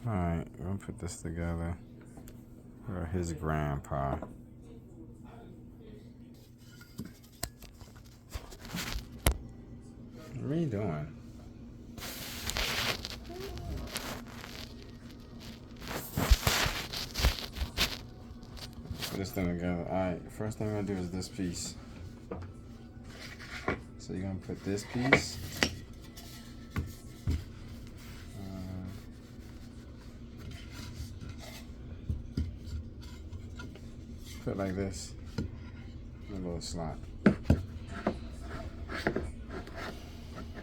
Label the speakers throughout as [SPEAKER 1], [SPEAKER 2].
[SPEAKER 1] Alright, we're gonna put this together. Or his grandpa. What are you doing? Put this thing together. Alright, first thing I'm gonna do is this piece. So you're gonna put this piece. Put like this. A little slot.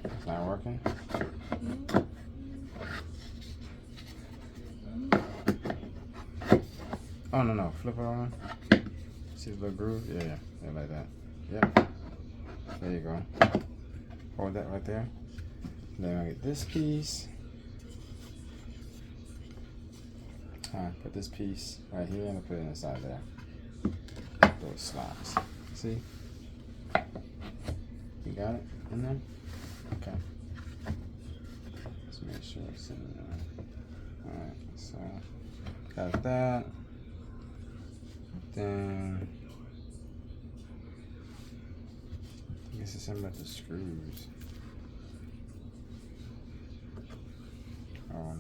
[SPEAKER 1] It's not working? Oh, no. Flip it around. See the little groove? Yeah, like that. Yep. There you go. Hold that right there. Then I get this piece. Put this piece right here and put it inside there. Those slots. See? You got it in there? Okay. Let's make sure it's in there. Alright, so got that. Then I guess it's something about the screws. Oh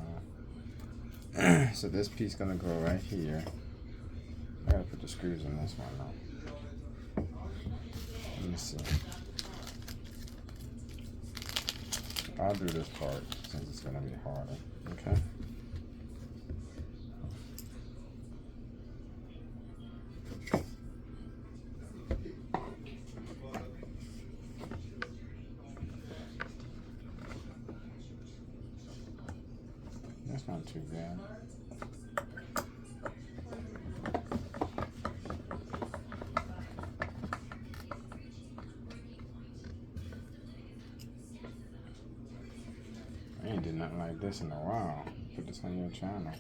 [SPEAKER 1] no. So this piece gonna go right here. I gotta put the screws in this one now. Let me see. I'll do this part since it's gonna be harder. Okay. That's not too bad. I ain't did nothing like this in a while. Put this on your channel.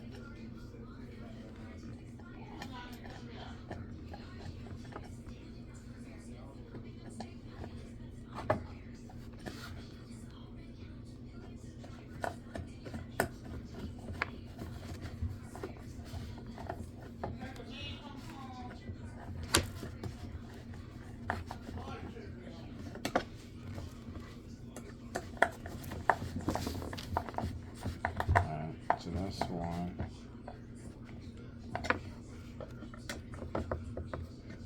[SPEAKER 1] So that's one.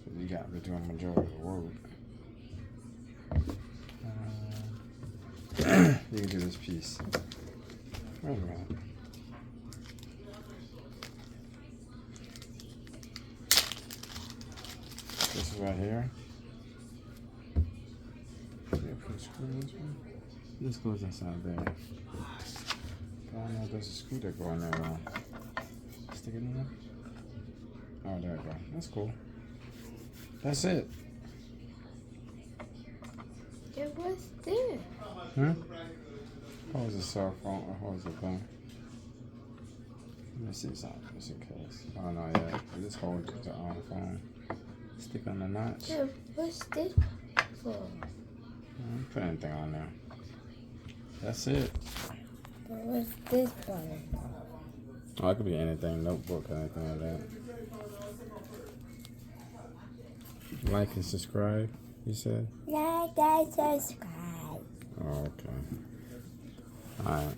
[SPEAKER 1] So you got me doing the majority of the work. You can do this piece. Wait a minute. This is right here. This goes inside there. I don't know if there's a screw that go in there though. Stick it in there. Oh, there we go. That's cool. That's it.
[SPEAKER 2] It was there.
[SPEAKER 1] What was the cell phone? What was the thing? Let me see something just in case. Oh no, yeah. Just hold the phone. Stick on the notch.
[SPEAKER 2] Yeah, what's this for?
[SPEAKER 1] Put anything on there. That's it.
[SPEAKER 2] What's this one?
[SPEAKER 1] Oh, it could be anything, notebook, anything like that. Like and subscribe, you said?
[SPEAKER 2] Like and subscribe.
[SPEAKER 1] Oh, okay. Alright.